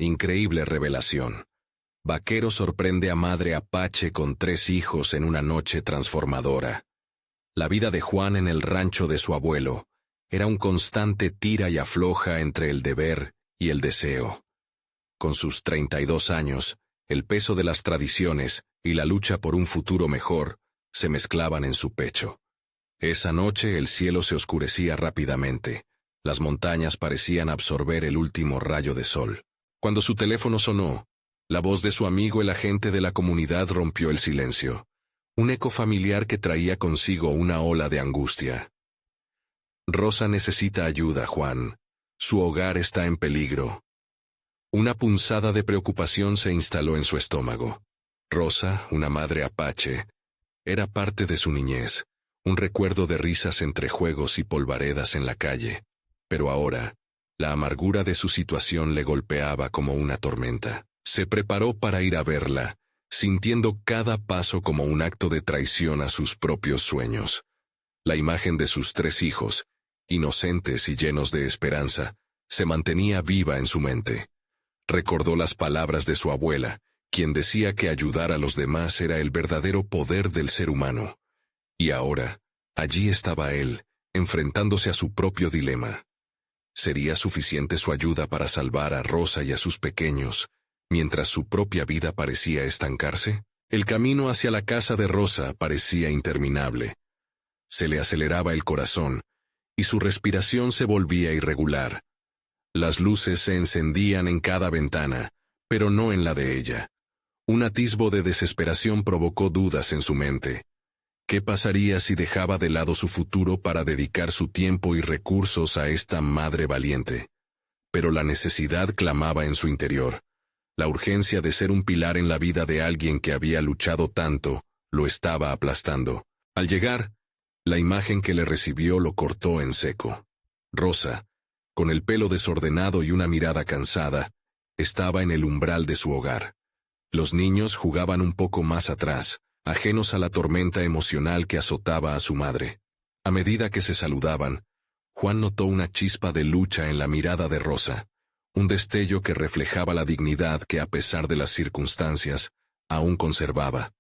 Increíble revelación. Vaquero sorprende a madre Apache con 3 hijos en una noche transformadora. La vida de Juan en el rancho de su abuelo era un constante tira y afloja entre el deber y el deseo. Con sus 32 años, el peso de las tradiciones y la lucha por un futuro mejor se mezclaban en su pecho. Esa noche el cielo se oscurecía rápidamente. Las montañas parecían absorber el último rayo de sol. Cuando su teléfono sonó, la voz de su amigo el agente de la comunidad rompió el silencio. Un eco familiar que traía consigo una ola de angustia. Rosa necesita ayuda, Juan. Su hogar está en peligro. Una punzada de preocupación se instaló en su estómago. Rosa, una madre apache, era parte de su niñez, un recuerdo de risas entre juegos y polvaredas en la calle. Pero ahora, la amargura de su situación le golpeaba como una tormenta. Se preparó para ir a verla, sintiendo cada paso como un acto de traición a sus propios sueños. La imagen de sus 3 hijos, inocentes y llenos de esperanza, se mantenía viva en su mente. Recordó las palabras de su abuela, quien decía que ayudar a los demás era el verdadero poder del ser humano. Y ahora, allí estaba él, enfrentándose a su propio dilema. ¿Sería suficiente su ayuda para salvar a Rosa y a sus pequeños, mientras su propia vida parecía estancarse? El camino hacia la casa de Rosa parecía interminable. Se le aceleraba el corazón, y su respiración se volvía irregular. Las luces se encendían en cada ventana, pero no en la de ella. Un atisbo de desesperación provocó dudas en su mente. ¿Qué pasaría si dejaba de lado su futuro para dedicar su tiempo y recursos a esta madre valiente? Pero la necesidad clamaba en su interior. La urgencia de ser un pilar en la vida de alguien que había luchado tanto, lo estaba aplastando. Al llegar, la imagen que le recibió lo cortó en seco. Rosa, con el pelo desordenado y una mirada cansada, estaba en el umbral de su hogar. Los niños jugaban un poco más atrás, ajenos a la tormenta emocional que azotaba a su madre. A medida que se saludaban, Juan notó una chispa de lucha en la mirada de Rosa, un destello que reflejaba la dignidad que, a pesar de las circunstancias, aún conservaba.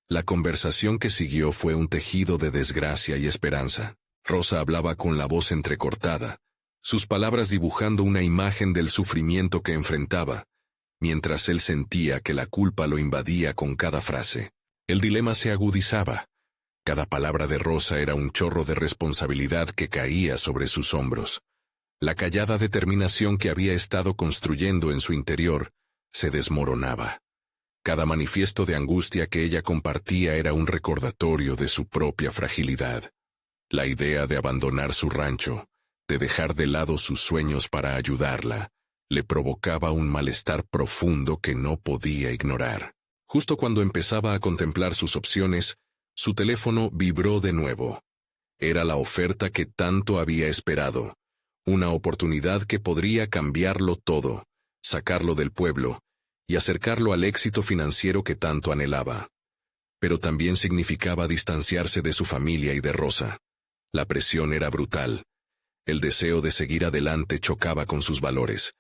La conversación que siguió fue un tejido de desgracia y esperanza. Rosa hablaba con la voz entrecortada, sus palabras dibujando una imagen del sufrimiento que enfrentaba, mientras él sentía que la culpa lo invadía con cada frase. El dilema se agudizaba. Cada palabra de Rosa era un chorro de responsabilidad que caía sobre sus hombros. La callada determinación que había estado construyendo en su interior se desmoronaba. Cada manifiesto de angustia que ella compartía era un recordatorio de su propia fragilidad. La idea de abandonar su rancho, de dejar de lado sus sueños para ayudarla, le provocaba un malestar profundo que no podía ignorar. Justo cuando empezaba a contemplar sus opciones, su teléfono vibró de nuevo. Era la oferta que tanto había esperado, una oportunidad que podría cambiarlo todo, sacarlo del pueblo y acercarlo al éxito financiero que tanto anhelaba. Pero también significaba distanciarse de su familia y de Rosa. La presión era brutal. El deseo de seguir adelante chocaba con sus valores.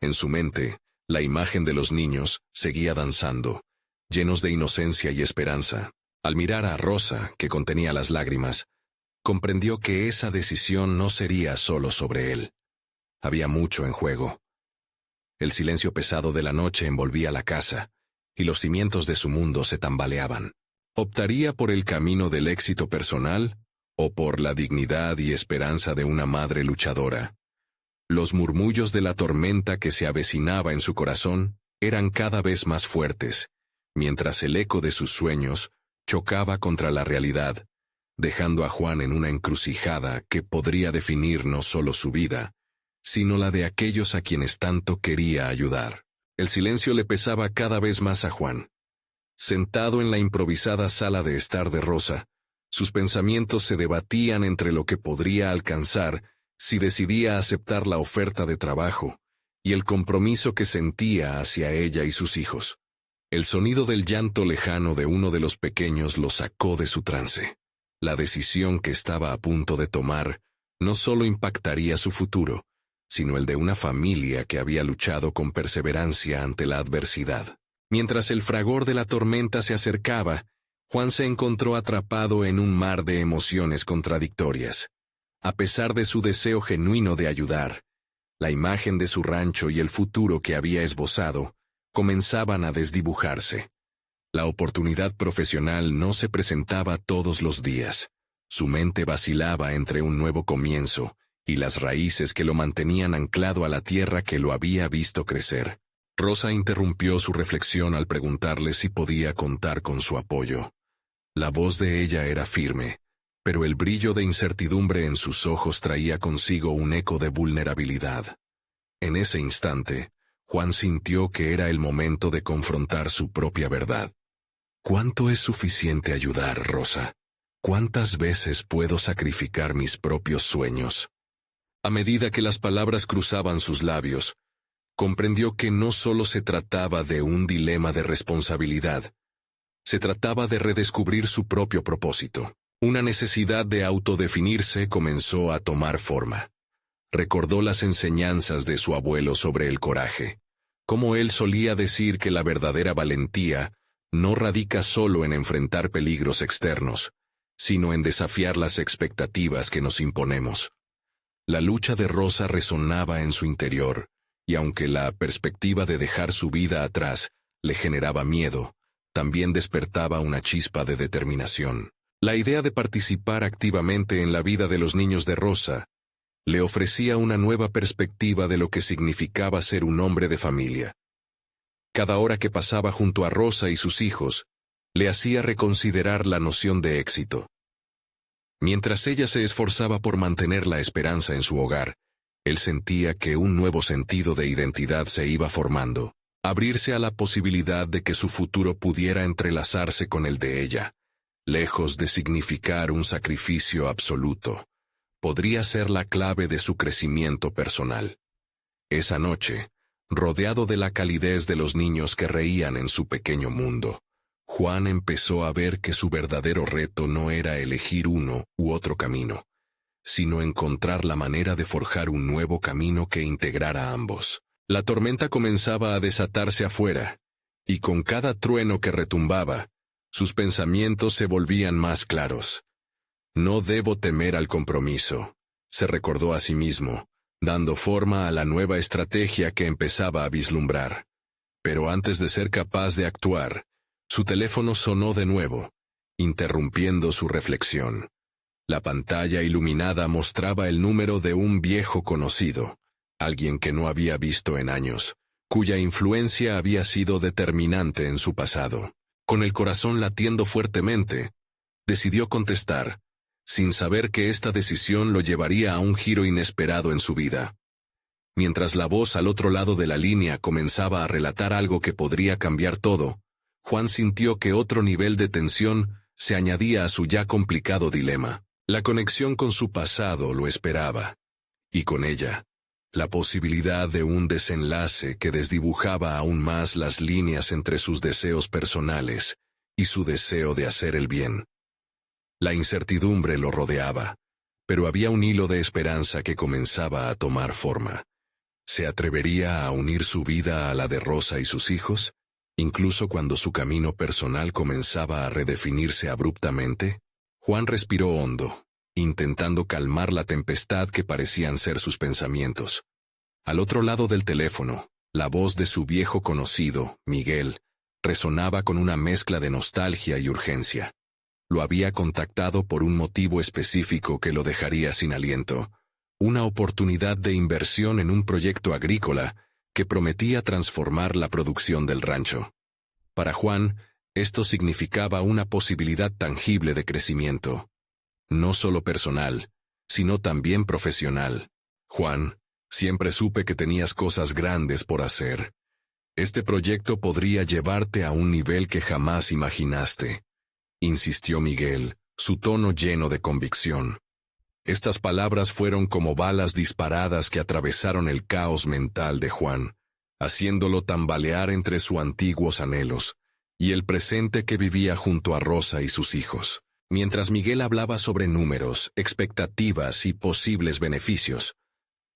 En su mente, la imagen de los niños seguía danzando, llenos de inocencia y esperanza. Al mirar a Rosa, que contenía las lágrimas, comprendió que esa decisión no sería solo sobre él. Había mucho en juego. El silencio pesado de la noche envolvía la casa, y los cimientos de su mundo se tambaleaban. ¿Optaría por el camino del éxito personal o por la dignidad y esperanza de una madre luchadora? Los murmullos de la tormenta que se avecinaba en su corazón eran cada vez más fuertes, mientras el eco de sus sueños chocaba contra la realidad, dejando a Juan en una encrucijada que podría definir no solo su vida, sino la de aquellos a quienes tanto quería ayudar. El silencio le pesaba cada vez más a Juan. Sentado en la improvisada sala de estar de Rosa, sus pensamientos se debatían entre lo que podría alcanzar si decidía aceptar la oferta de trabajo y el compromiso que sentía hacia ella y sus hijos. El sonido del llanto lejano de uno de los pequeños lo sacó de su trance. La decisión que estaba a punto de tomar no solo impactaría su futuro, sino el de una familia que había luchado con perseverancia ante la adversidad. Mientras el fragor de la tormenta se acercaba, Juan se encontró atrapado en un mar de emociones contradictorias. A pesar de su deseo genuino de ayudar, la imagen de su rancho y el futuro que había esbozado comenzaban a desdibujarse. La oportunidad profesional no se presentaba todos los días. Su mente vacilaba entre un nuevo comienzo y las raíces que lo mantenían anclado a la tierra que lo había visto crecer. Rosa interrumpió su reflexión al preguntarle si podía contar con su apoyo. La voz de ella era firme, pero el brillo de incertidumbre en sus ojos traía consigo un eco de vulnerabilidad. En ese instante, Juan sintió que era el momento de confrontar su propia verdad. ¿Cuánto es suficiente ayudar, Rosa? ¿Cuántas veces puedo sacrificar mis propios sueños? A medida que las palabras cruzaban sus labios, comprendió que no solo se trataba de un dilema de responsabilidad, se trataba de redescubrir su propio propósito. Una necesidad de autodefinirse comenzó a tomar forma. Recordó las enseñanzas de su abuelo sobre el coraje, como él solía decir que la verdadera valentía no radica solo en enfrentar peligros externos, sino en desafiar las expectativas que nos imponemos. La lucha de Rosa resonaba en su interior, y aunque la perspectiva de dejar su vida atrás le generaba miedo, también despertaba una chispa de determinación. La idea de participar activamente en la vida de los niños de Rosa le ofrecía una nueva perspectiva de lo que significaba ser un hombre de familia. Cada hora que pasaba junto a Rosa y sus hijos, le hacía reconsiderar la noción de éxito. Mientras ella se esforzaba por mantener la esperanza en su hogar, él sentía que un nuevo sentido de identidad se iba formando, abrirse a la posibilidad de que su futuro pudiera entrelazarse con el de ella, lejos de significar un sacrificio absoluto. Podría ser la clave de su crecimiento personal. Esa noche, rodeado de la calidez de los niños que reían en su pequeño mundo, Juan empezó a ver que su verdadero reto no era elegir uno u otro camino, sino encontrar la manera de forjar un nuevo camino que integrara ambos. La tormenta comenzaba a desatarse afuera, y con cada trueno que retumbaba, sus pensamientos se volvían más claros. No debo temer al compromiso, se recordó a sí mismo, dando forma a la nueva estrategia que empezaba a vislumbrar. Pero antes de ser capaz de actuar, su teléfono sonó de nuevo, interrumpiendo su reflexión. La pantalla iluminada mostraba el número de un viejo conocido, alguien que no había visto en años, cuya influencia había sido determinante en su pasado. Con el corazón latiendo fuertemente, decidió contestar, sin saber que esta decisión lo llevaría a un giro inesperado en su vida. Mientras la voz al otro lado de la línea comenzaba a relatar algo que podría cambiar todo, Juan sintió que otro nivel de tensión se añadía a su ya complicado dilema. La conexión con su pasado lo esperaba, y con ella, la posibilidad de un desenlace que desdibujaba aún más las líneas entre sus deseos personales y su deseo de hacer el bien. La incertidumbre lo rodeaba, pero había un hilo de esperanza que comenzaba a tomar forma. ¿Se atrevería a unir su vida a la de Rosa y sus hijos, incluso cuando su camino personal comenzaba a redefinirse abruptamente? Juan respiró hondo, intentando calmar la tempestad que parecían ser sus pensamientos. Al otro lado del teléfono, la voz de su viejo conocido, Miguel, resonaba con una mezcla de nostalgia y urgencia. Lo había contactado por un motivo específico que lo dejaría sin aliento, una oportunidad de inversión en un proyecto agrícola que prometía transformar la producción del rancho. Para Juan, esto significaba una posibilidad tangible de crecimiento, no solo personal, sino también profesional. Juan, siempre supe que tenías cosas grandes por hacer. Este proyecto podría llevarte a un nivel que jamás imaginaste, insistió Miguel, su tono lleno de convicción. Estas palabras fueron como balas disparadas que atravesaron el caos mental de Juan, haciéndolo tambalear entre sus antiguos anhelos y el presente que vivía junto a Rosa y sus hijos. Mientras Miguel hablaba sobre números, expectativas y posibles beneficios,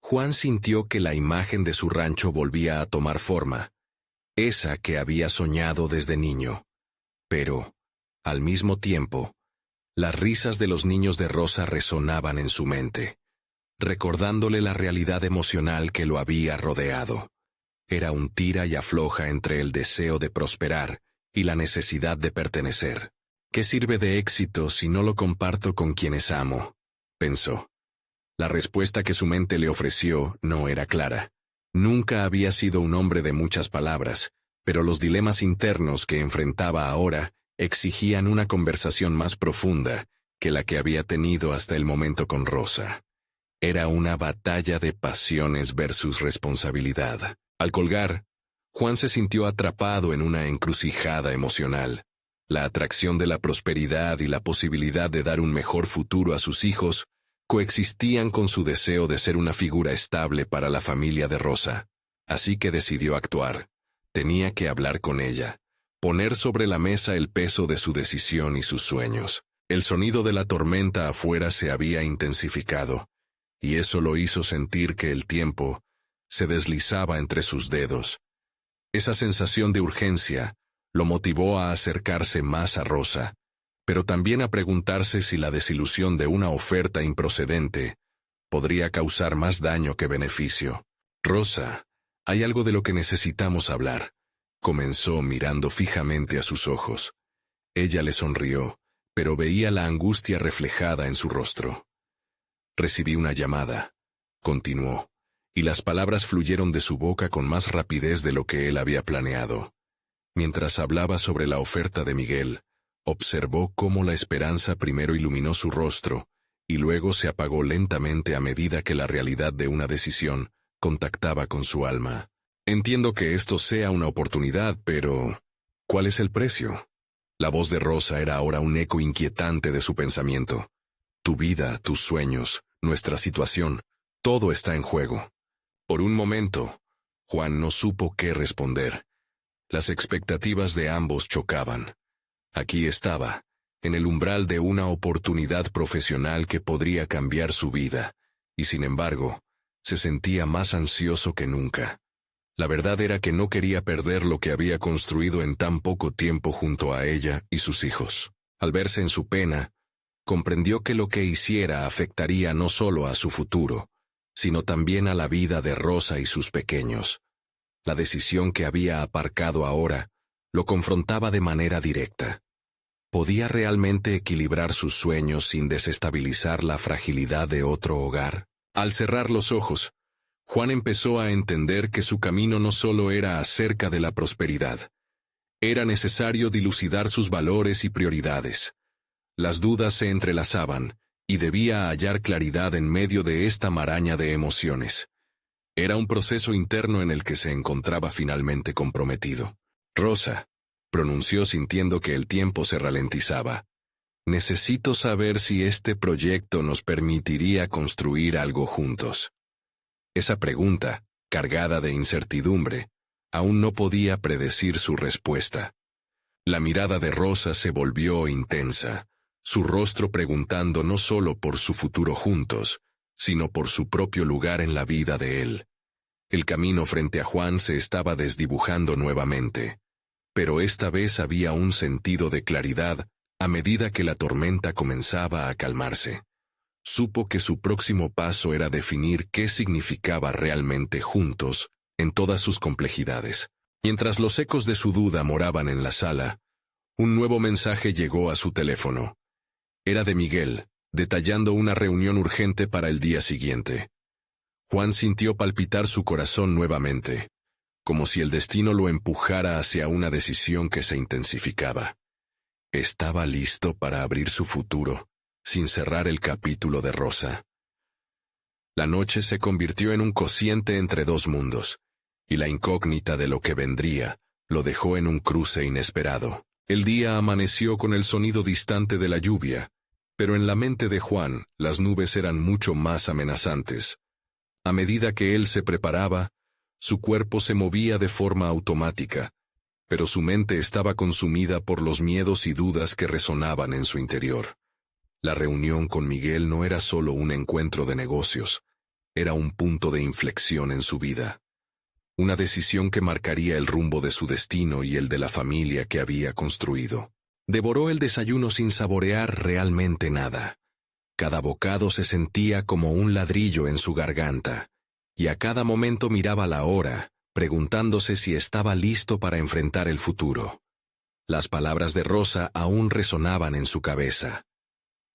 Juan sintió que la imagen de su rancho volvía a tomar forma, esa que había soñado desde niño. Pero, al mismo tiempo, las risas de los niños de Rosa resonaban en su mente, recordándole la realidad emocional que lo había rodeado. Era un tira y afloja entre el deseo de prosperar y la necesidad de pertenecer. ¿Qué sirve de éxito si no lo comparto con quienes amo?, pensó. La respuesta que su mente le ofreció no era clara. Nunca había sido un hombre de muchas palabras, pero los dilemas internos que enfrentaba ahora exigían una conversación más profunda que la que había tenido hasta el momento con Rosa. Era una batalla de pasiones versus responsabilidad. Al colgar, Juan se sintió atrapado en una encrucijada emocional. La atracción de la prosperidad y la posibilidad de dar un mejor futuro a sus hijos coexistían con su deseo de ser una figura estable para la familia de Rosa. Así que decidió actuar. Tenía que hablar con ella, poner sobre la mesa el peso de su decisión y sus sueños. El sonido de la tormenta afuera se había intensificado, y eso lo hizo sentir que el tiempo se deslizaba entre sus dedos. Esa sensación de urgencia lo motivó a acercarse más a Rosa, pero también a preguntarse si la desilusión de una oferta improcedente podría causar más daño que beneficio. Rosa, hay algo de lo que necesitamos hablar, comenzó mirando fijamente a sus ojos. Ella le sonrió, pero veía la angustia reflejada en su rostro. Recibí una llamada, continuó, y las palabras fluyeron de su boca con más rapidez de lo que él había planeado. Mientras hablaba sobre la oferta de Miguel, observó cómo la esperanza primero iluminó su rostro, y luego se apagó lentamente a medida que la realidad de una decisión contactaba con su alma. Entiendo que esto sea una oportunidad, pero ¿cuál es el precio? La voz de Rosa era ahora un eco inquietante de su pensamiento. Tu vida, tus sueños, nuestra situación, todo está en juego. Por un momento, Juan no supo qué responder. Las expectativas de ambos chocaban. Aquí estaba, en el umbral de una oportunidad profesional que podría cambiar su vida, y sin embargo, se sentía más ansioso que nunca. La verdad era que no quería perder lo que había construido en tan poco tiempo junto a ella y sus hijos. Al verse en su pena, comprendió que lo que hiciera afectaría no solo a su futuro, sino también a la vida de Rosa y sus pequeños. La decisión que había aparcado ahora lo confrontaba de manera directa. ¿Podía realmente equilibrar sus sueños sin desestabilizar la fragilidad de otro hogar? Al cerrar los ojos, Juan empezó a entender que su camino no solo era acerca de la prosperidad. Era necesario dilucidar sus valores y prioridades. Las dudas se entrelazaban, y debía hallar claridad en medio de esta maraña de emociones. Era un proceso interno en el que se encontraba finalmente comprometido. Rosa, pronunció sintiendo que el tiempo se ralentizaba. Necesito saber si este proyecto nos permitiría construir algo juntos. Esa pregunta, cargada de incertidumbre, aún no podía predecir su respuesta. La mirada de Rosa se volvió intensa, su rostro preguntando no solo por su futuro juntos, sino por su propio lugar en la vida de él. El camino frente a Juan se estaba desdibujando nuevamente, pero esta vez había un sentido de claridad a medida que la tormenta comenzaba a calmarse. Supo que su próximo paso era definir qué significaba realmente juntos en todas sus complejidades. Mientras los ecos de su duda moraban en la sala, un nuevo mensaje llegó a su teléfono. Era de Miguel, detallando una reunión urgente para el día siguiente. Juan sintió palpitar su corazón nuevamente, como si el destino lo empujara hacia una decisión que se intensificaba. Estaba listo para abrir su futuro, sin cerrar el capítulo de Rosa. La noche se convirtió en un cociente entre dos mundos, y la incógnita de lo que vendría lo dejó en un cruce inesperado. El día amaneció con el sonido distante de la lluvia, pero en la mente de Juan las nubes eran mucho más amenazantes. A medida que él se preparaba, su cuerpo se movía de forma automática, pero su mente estaba consumida por los miedos y dudas que resonaban en su interior. La reunión con Miguel no era solo un encuentro de negocios, era un punto de inflexión en su vida. Una decisión que marcaría el rumbo de su destino y el de la familia que había construido. Devoró el desayuno sin saborear realmente nada. Cada bocado se sentía como un ladrillo en su garganta, y a cada momento miraba la hora, preguntándose si estaba listo para enfrentar el futuro. Las palabras de Rosa aún resonaban en su cabeza.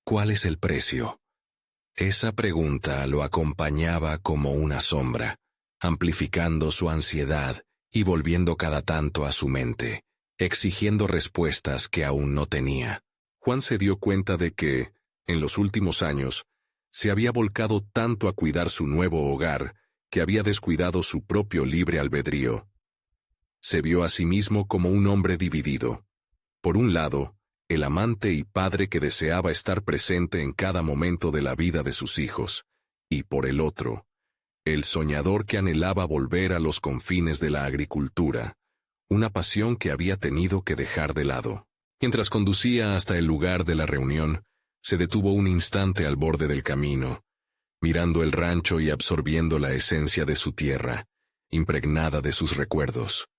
¿Cuál es el precio? Esa pregunta lo acompañaba como una sombra, amplificando su ansiedad y volviendo cada tanto a su mente, exigiendo respuestas que aún no tenía. Juan se dio cuenta de que, en los últimos años, se había volcado tanto a cuidar su nuevo hogar que había descuidado su propio libre albedrío. Se vio a sí mismo como un hombre dividido. Por un lado, el amante y padre que deseaba estar presente en cada momento de la vida de sus hijos, y por el otro, el soñador que anhelaba volver a los confines de la agricultura, una pasión que había tenido que dejar de lado. Mientras conducía hasta el lugar de la reunión, se detuvo un instante al borde del camino, mirando el rancho y absorbiendo la esencia de su tierra, impregnada de sus recuerdos.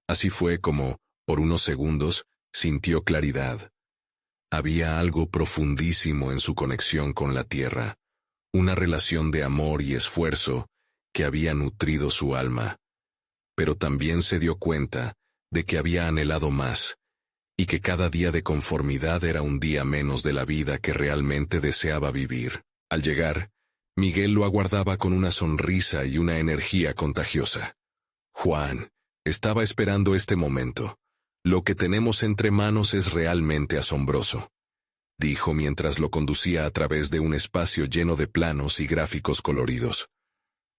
Así fue como, por unos segundos, sintió claridad. Había algo profundísimo en su conexión con la tierra, una relación de amor y esfuerzo que había nutrido su alma. Pero también se dio cuenta de que había anhelado más, y que cada día de conformidad era un día menos de la vida que realmente deseaba vivir. Al llegar, Miguel lo aguardaba con una sonrisa y una energía contagiosa. Juan, estaba esperando este momento. Lo que tenemos entre manos es realmente asombroso, dijo mientras lo conducía a través de un espacio lleno de planos y gráficos coloridos.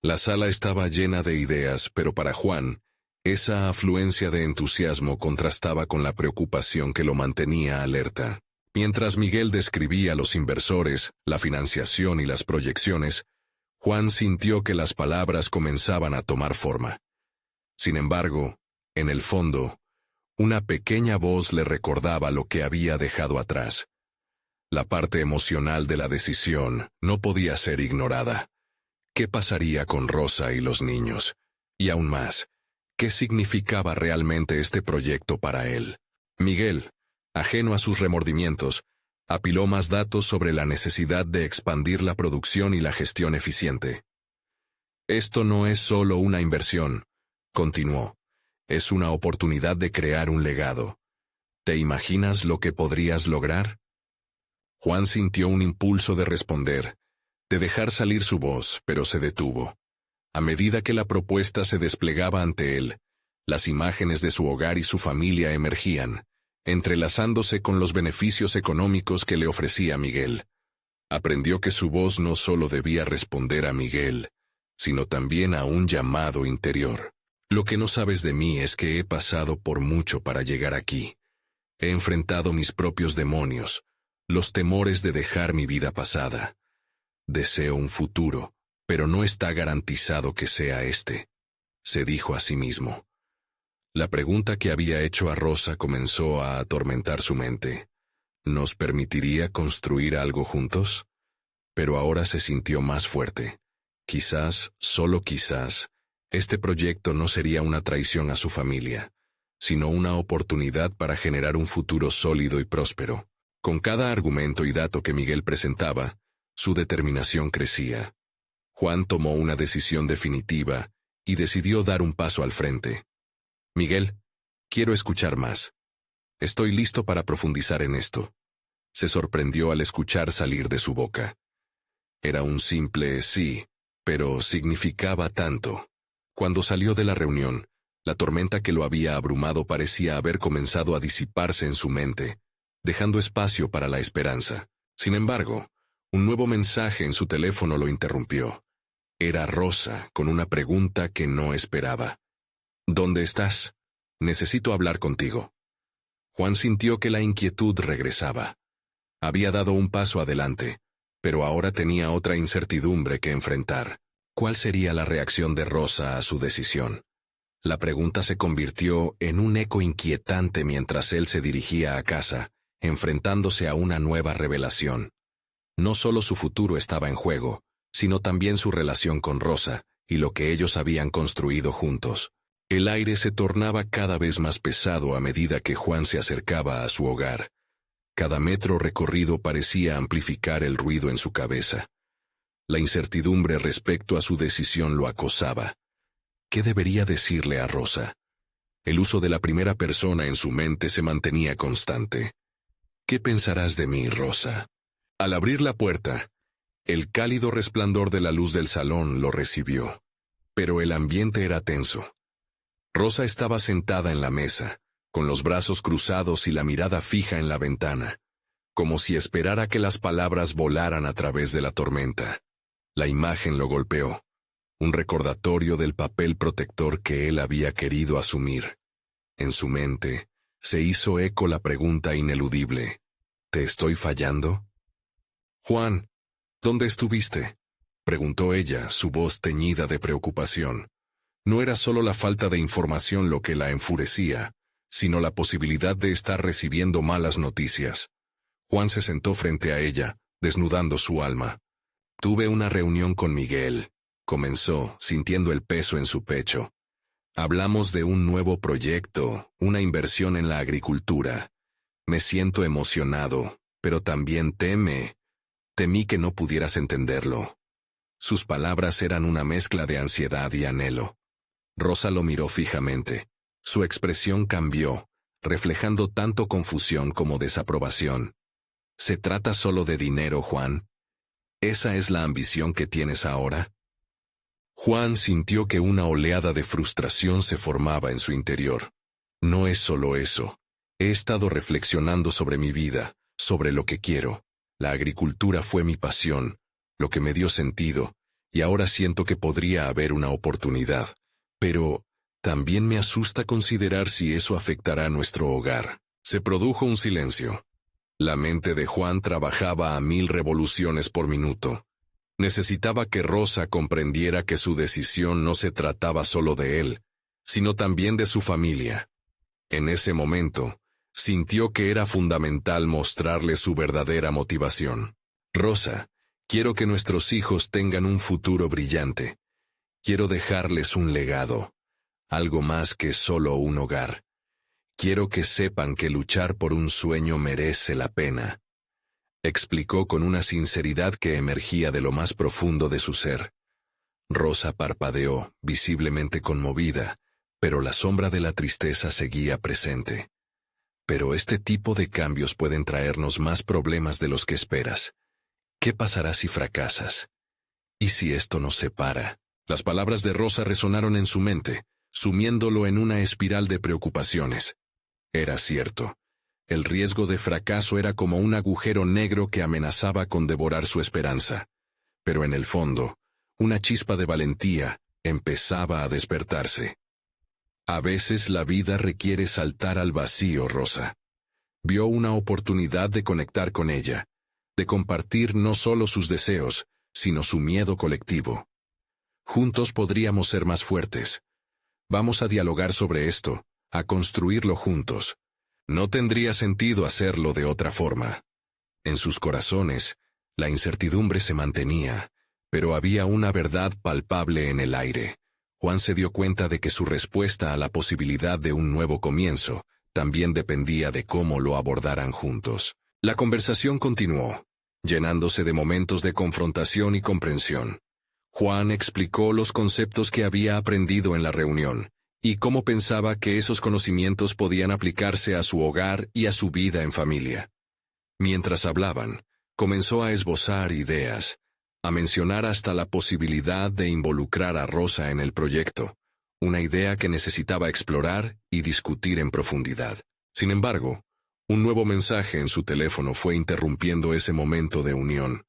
La sala estaba llena de ideas, pero para Juan, esa afluencia de entusiasmo contrastaba con la preocupación que lo mantenía alerta. Mientras Miguel describía a los inversores, la financiación y las proyecciones, Juan sintió que las palabras comenzaban a tomar forma. Sin embargo, en el fondo, una pequeña voz le recordaba lo que había dejado atrás. La parte emocional de la decisión no podía ser ignorada. ¿Qué pasaría con Rosa y los niños? Y aún más, ¿qué significaba realmente este proyecto para él? Miguel, ajeno a sus remordimientos, apiló más datos sobre la necesidad de expandir la producción y la gestión eficiente. Esto no es solo una inversión, continuó. Es una oportunidad de crear un legado. ¿Te imaginas lo que podrías lograr? Juan sintió un impulso de responder, de dejar salir su voz, pero se detuvo. A medida que la propuesta se desplegaba ante él, las imágenes de su hogar y su familia emergían, entrelazándose con los beneficios económicos que le ofrecía Miguel. Aprendió que su voz no solo debía responder a Miguel, sino también a un llamado interior. Lo que no sabes de mí es que he pasado por mucho para llegar aquí. He enfrentado mis propios demonios, los temores de dejar mi vida pasada. Deseo un futuro, pero no está garantizado que sea este, se dijo a sí mismo. La pregunta que había hecho a Rosa comenzó a atormentar su mente. ¿Nos permitiría construir algo juntos? Pero ahora se sintió más fuerte. Quizás, solo quizás, este proyecto no sería una traición a su familia, sino una oportunidad para generar un futuro sólido y próspero. Con cada argumento y dato que Miguel presentaba, su determinación crecía. Juan tomó una decisión definitiva y decidió dar un paso al frente. Miguel, quiero escuchar más. Estoy listo para profundizar en esto. Se sorprendió al escuchar salir de su boca. Era un simple sí, pero significaba tanto. Cuando salió de la reunión, la tormenta que lo había abrumado parecía haber comenzado a disiparse en su mente, dejando espacio para la esperanza. Sin embargo, un nuevo mensaje en su teléfono lo interrumpió. Era Rosa, con una pregunta que no esperaba. ¿Dónde estás? Necesito hablar contigo. Juan sintió que la inquietud regresaba. Había dado un paso adelante, pero ahora tenía otra incertidumbre que enfrentar. ¿Cuál sería la reacción de Rosa a su decisión? La pregunta se convirtió en un eco inquietante mientras él se dirigía a casa, enfrentándose a una nueva revelación. No solo su futuro estaba en juego, sino también su relación con Rosa y lo que ellos habían construido juntos. El aire se tornaba cada vez más pesado a medida que Juan se acercaba a su hogar. Cada metro recorrido parecía amplificar el ruido en su cabeza. La incertidumbre respecto a su decisión lo acosaba. ¿Qué debería decirle a Rosa? El uso de la primera persona en su mente se mantenía constante. ¿Qué pensarás de mí, Rosa? Al abrir la puerta, el cálido resplandor de la luz del salón lo recibió. Pero el ambiente era tenso. Rosa estaba sentada en la mesa, con los brazos cruzados y la mirada fija en la ventana, como si esperara que las palabras volaran a través de la tormenta. La imagen lo golpeó, un recordatorio del papel protector que él había querido asumir. En su mente, se hizo eco la pregunta ineludible: ¿te estoy fallando? Juan, ¿dónde estuviste?, preguntó ella, su voz teñida de preocupación. No era solo la falta de información lo que la enfurecía, sino la posibilidad de estar recibiendo malas noticias. Juan se sentó frente a ella, desnudando su alma. Tuve una reunión con Miguel, comenzó, sintiendo el peso en su pecho. Hablamos de un nuevo proyecto, una inversión en la agricultura. Me siento emocionado, pero también temí que no pudieras entenderlo. Sus palabras eran una mezcla de ansiedad y anhelo. Rosa lo miró fijamente. Su expresión cambió, reflejando tanto confusión como desaprobación. ¿Se trata solo de dinero, Juan? ¿Esa es la ambición que tienes ahora? Juan sintió que una oleada de frustración se formaba en su interior. No es solo eso. He estado reflexionando sobre mi vida, sobre lo que quiero. La agricultura fue mi pasión, lo que me dio sentido, y ahora siento que podría haber una oportunidad. Pero también me asusta considerar si eso afectará nuestro hogar. Se produjo un silencio. La mente de Juan trabajaba a 1000 revoluciones por minuto. Necesitaba que Rosa comprendiera que su decisión no se trataba solo de él, sino también de su familia. En ese momento, sintió que era fundamental mostrarle su verdadera motivación. Rosa, quiero que nuestros hijos tengan un futuro brillante. Quiero dejarles un legado, algo más que solo un hogar. Quiero que sepan que luchar por un sueño merece la pena, explicó con una sinceridad que emergía de lo más profundo de su ser. Rosa parpadeó, visiblemente conmovida, pero la sombra de la tristeza seguía presente. Pero este tipo de cambios pueden traernos más problemas de los que esperas. ¿Qué pasará si fracasas? ¿Y si esto nos separa? Las palabras de Rosa resonaron en su mente, sumiéndolo en una espiral de preocupaciones. Era cierto. El riesgo de fracaso era como un agujero negro que amenazaba con devorar su esperanza. Pero en el fondo, una chispa de valentía empezaba a despertarse. A veces la vida requiere saltar al vacío, Rosa. Vio una oportunidad de conectar con ella, de compartir no solo sus deseos, sino su miedo colectivo. Juntos podríamos ser más fuertes. Vamos a dialogar sobre esto, a construirlo juntos. No tendría sentido hacerlo de otra forma. En sus corazones, la incertidumbre se mantenía, pero había una verdad palpable en el aire. Juan se dio cuenta de que su respuesta a la posibilidad de un nuevo comienzo también dependía de cómo lo abordaran juntos. La conversación continuó, llenándose de momentos de confrontación y comprensión. Juan explicó los conceptos que había aprendido en la reunión, y cómo pensaba que esos conocimientos podían aplicarse a su hogar y a su vida en familia. Mientras hablaban, comenzó a esbozar ideas, a mencionar hasta la posibilidad de involucrar a Rosa en el proyecto, una idea que necesitaba explorar y discutir en profundidad. Sin embargo, un nuevo mensaje en su teléfono fue interrumpiendo ese momento de unión.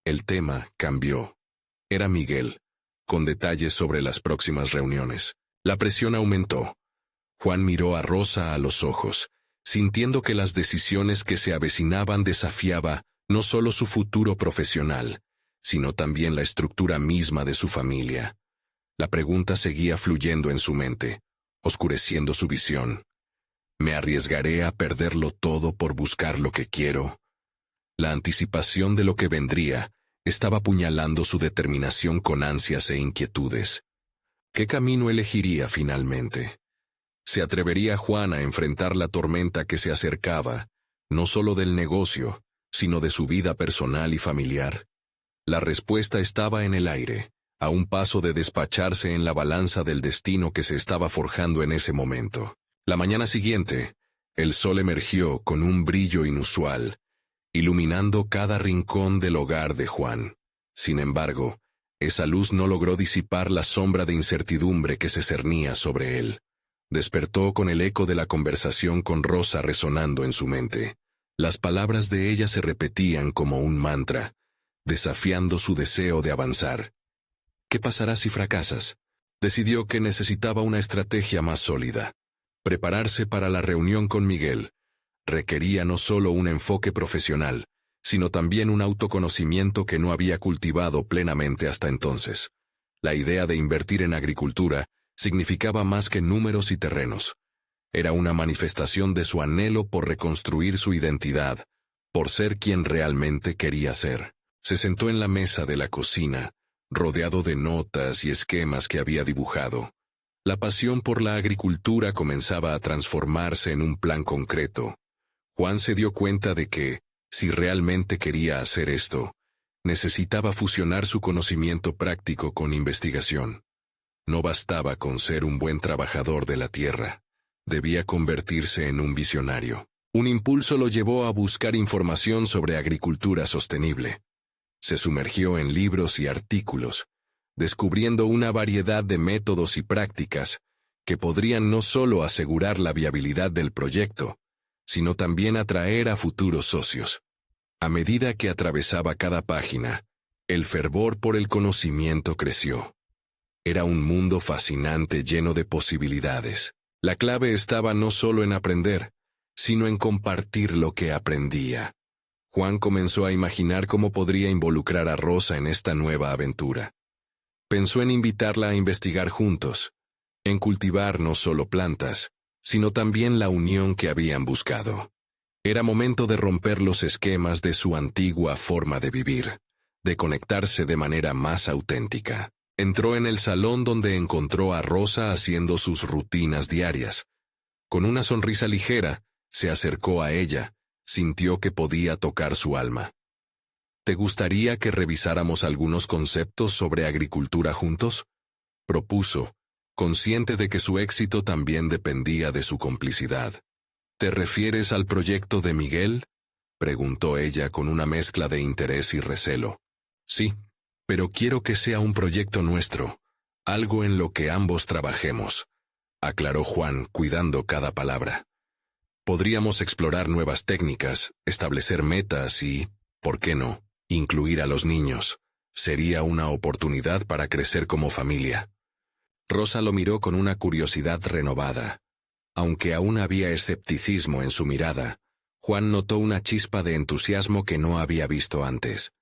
El tema cambió. Era Miguel, con detalles sobre las próximas reuniones. La presión aumentó. Juan miró a Rosa a los ojos, sintiendo que las decisiones que se avecinaban desafiaba no solo su futuro profesional, sino también la estructura misma de su familia. La pregunta seguía fluyendo en su mente, oscureciendo su visión. ¿Me arriesgaré a perderlo todo por buscar lo que quiero? La anticipación de lo que vendría estaba apuñalando su determinación con ansias e inquietudes. ¿Qué camino elegiría finalmente? ¿Se atrevería Juan a enfrentar la tormenta que se acercaba, no solo del negocio, sino de su vida personal y familiar? La respuesta estaba en el aire, a un paso de despacharse en la balanza del destino que se estaba forjando en ese momento. La mañana siguiente, el sol emergió con un brillo inusual, iluminando cada rincón del hogar de Juan. Sin embargo, esa luz no logró disipar la sombra de incertidumbre que se cernía sobre él. Despertó con el eco de la conversación con Rosa resonando en su mente. Las palabras de ella se repetían como un mantra, desafiando su deseo de avanzar. ¿Qué pasará si fracasas? Decidió que necesitaba una estrategia más sólida. Prepararse para la reunión con Miguel requería no solo un enfoque profesional, sino también un autoconocimiento que no había cultivado plenamente hasta entonces. La idea de invertir en agricultura significaba más que números y terrenos. Era una manifestación de su anhelo por reconstruir su identidad, por ser quien realmente quería ser. Se sentó en la mesa de la cocina, rodeado de notas y esquemas que había dibujado. La pasión por la agricultura comenzaba a transformarse en un plan concreto. Juan se dio cuenta de que, si realmente quería hacer esto, necesitaba fusionar su conocimiento práctico con investigación. No bastaba con ser un buen trabajador de la tierra, debía convertirse en un visionario. Un impulso lo llevó a buscar información sobre agricultura sostenible. Se sumergió en libros y artículos, descubriendo una variedad de métodos y prácticas que podrían no solo asegurar la viabilidad del proyecto, sino también atraer a futuros socios. A medida que atravesaba cada página, el fervor por el conocimiento creció. Era un mundo fascinante lleno de posibilidades. La clave estaba no solo en aprender, sino en compartir lo que aprendía. Juan comenzó a imaginar cómo podría involucrar a Rosa en esta nueva aventura. Pensó en invitarla a investigar juntos, en cultivar no solo plantas, sino también la unión que habían buscado. Era momento de romper los esquemas de su antigua forma de vivir, de conectarse de manera más auténtica. Entró en el salón donde encontró a Rosa haciendo sus rutinas diarias. Con una sonrisa ligera, se acercó a ella, sintió que podía tocar su alma. ¿Te gustaría que revisáramos algunos conceptos sobre agricultura juntos?, propuso, consciente de que su éxito también dependía de su complicidad. ¿Te refieres al proyecto de Miguel?, preguntó ella con una mezcla de interés y recelo. Sí, pero quiero que sea un proyecto nuestro, algo en lo que ambos trabajemos, aclaró Juan, cuidando cada palabra. Podríamos explorar nuevas técnicas, establecer metas y, ¿por qué no?, incluir a los niños. Sería una oportunidad para crecer como familia. Rosa lo miró con una curiosidad renovada. Aunque aún había escepticismo en su mirada, Juan notó una chispa de entusiasmo que no había visto antes.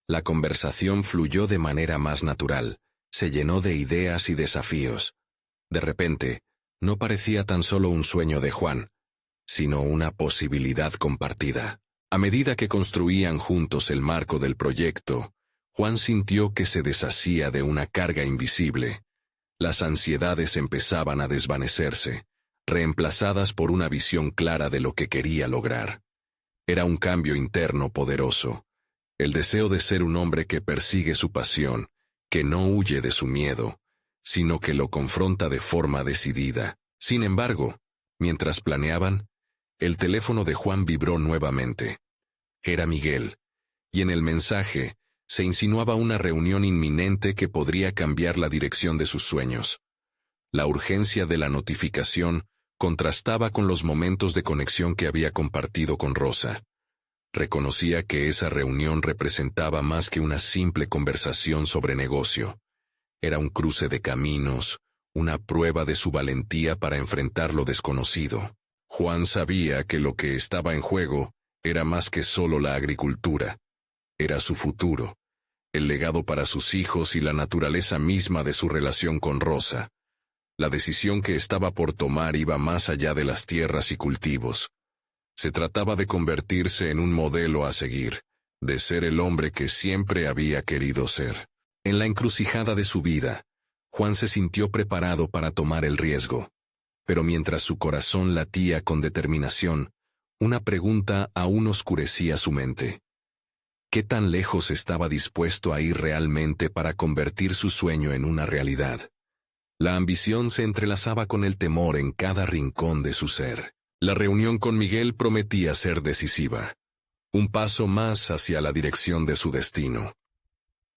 La conversación fluyó de manera más natural, se llenó de ideas y desafíos. De repente, no parecía tan solo un sueño de Juan, sino una posibilidad compartida. A medida que construían juntos el marco del proyecto, Juan sintió que se deshacía de una carga invisible. Las ansiedades empezaban a desvanecerse, reemplazadas por una visión clara de lo que quería lograr. Era un cambio interno poderoso, el deseo de ser un hombre que persigue su pasión, que no huye de su miedo, sino que lo confronta de forma decidida. Sin embargo, mientras planeaban, el teléfono de Juan vibró nuevamente. Era Miguel, y en el mensaje se insinuaba una reunión inminente que podría cambiar la dirección de sus sueños. La urgencia de la notificación contrastaba con los momentos de conexión que había compartido con Rosa. Reconocía que esa reunión representaba más que una simple conversación sobre negocio. Era un cruce de caminos, una prueba de su valentía para enfrentar lo desconocido. Juan sabía que lo que estaba en juego era más que solo la agricultura. Era su futuro, el legado para sus hijos y la naturaleza misma de su relación con Rosa. La decisión que estaba por tomar iba más allá de las tierras y cultivos. Se trataba de convertirse en un modelo a seguir, de ser el hombre que siempre había querido ser. En la encrucijada de su vida, Juan se sintió preparado para tomar el riesgo. Pero mientras su corazón latía con determinación, una pregunta aún oscurecía su mente. ¿Qué tan lejos estaba dispuesto a ir realmente para convertir su sueño en una realidad? La ambición se entrelazaba con el temor en cada rincón de su ser. La reunión con Miguel prometía ser decisiva. Un paso más hacia la dirección de su destino.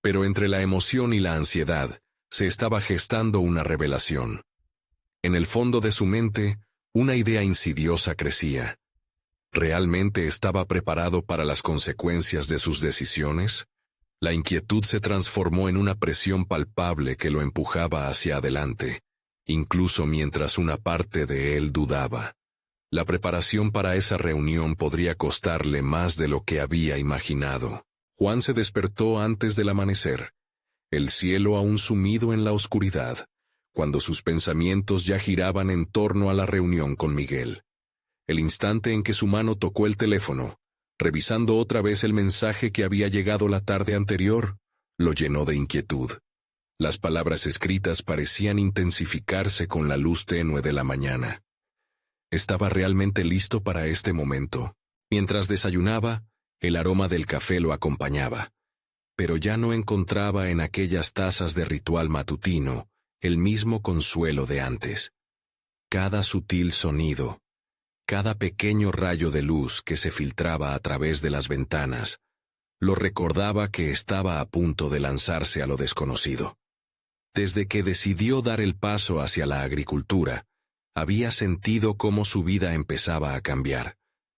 Pero entre la emoción y la ansiedad, se estaba gestando una revelación. En el fondo de su mente, una idea insidiosa crecía. ¿Realmente estaba preparado para las consecuencias de sus decisiones? La inquietud se transformó en una presión palpable que lo empujaba hacia adelante, incluso mientras una parte de él dudaba. La preparación para esa reunión podría costarle más de lo que había imaginado. Juan se despertó antes del amanecer, el cielo aún sumido en la oscuridad, cuando sus pensamientos ya giraban en torno a la reunión con Miguel. El instante en que su mano tocó el teléfono, revisando otra vez el mensaje que había llegado la tarde anterior, lo llenó de inquietud. Las palabras escritas parecían intensificarse con la luz tenue de la mañana. Estaba realmente listo para este momento. Mientras desayunaba, el aroma del café lo acompañaba. Pero ya no encontraba en aquellas tazas de ritual matutino el mismo consuelo de antes. Cada sutil sonido, cada pequeño rayo de luz que se filtraba a través de las ventanas, lo recordaba que estaba a punto de lanzarse a lo desconocido. Desde que decidió dar el paso hacia la agricultura, había sentido cómo su vida empezaba a cambiar,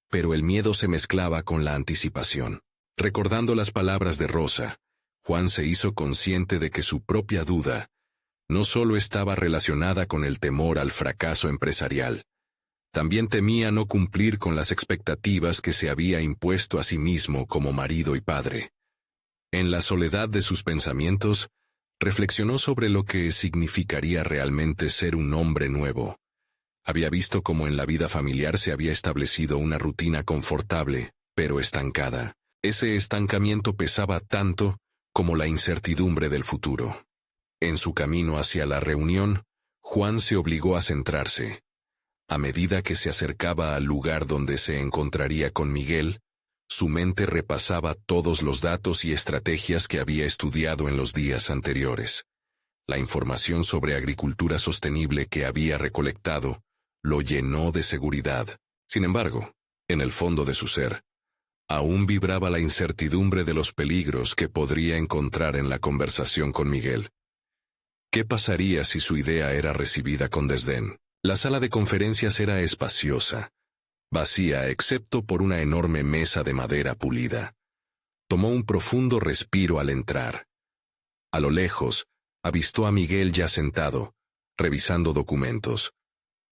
pero el miedo se mezclaba con la anticipación. Recordando las palabras de Rosa, Juan se hizo consciente de que su propia duda no solo estaba relacionada con el temor al fracaso empresarial, también temía no cumplir con las expectativas que se había impuesto a sí mismo como marido y padre. En la soledad de sus pensamientos, reflexionó sobre lo que significaría realmente ser un hombre nuevo. Había visto cómo en la vida familiar se había establecido una rutina confortable, pero estancada. Ese estancamiento pesaba tanto como la incertidumbre del futuro. En su camino hacia la reunión, Juan se obligó a centrarse. A medida que se acercaba al lugar donde se encontraría con Miguel, su mente repasaba todos los datos y estrategias que había estudiado en los días anteriores. La información sobre agricultura sostenible que había recolectado lo llenó de seguridad. Sin embargo, en el fondo de su ser, aún vibraba la incertidumbre de los peligros que podría encontrar en la conversación con Miguel. ¿Qué pasaría si su idea era recibida con desdén? La sala de conferencias era espaciosa, vacía excepto por una enorme mesa de madera pulida. Tomó un profundo respiro al entrar. A lo lejos, avistó a Miguel ya sentado, revisando documentos.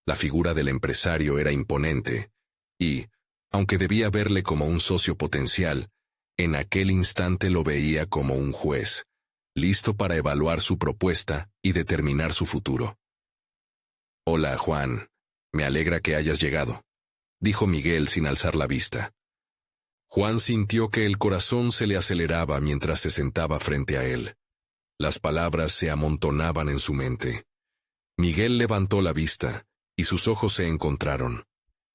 La figura del empresario era imponente, y, aunque debía verle como un socio potencial, en aquel instante lo veía como un juez, listo para evaluar su propuesta y determinar su futuro. «Hola, Juan. Me alegra que hayas llegado», dijo Miguel sin alzar la vista. Juan sintió que el corazón se le aceleraba mientras se sentaba frente a él. Las palabras se amontonaban en su mente. Miguel levantó la vista, y sus ojos se encontraron.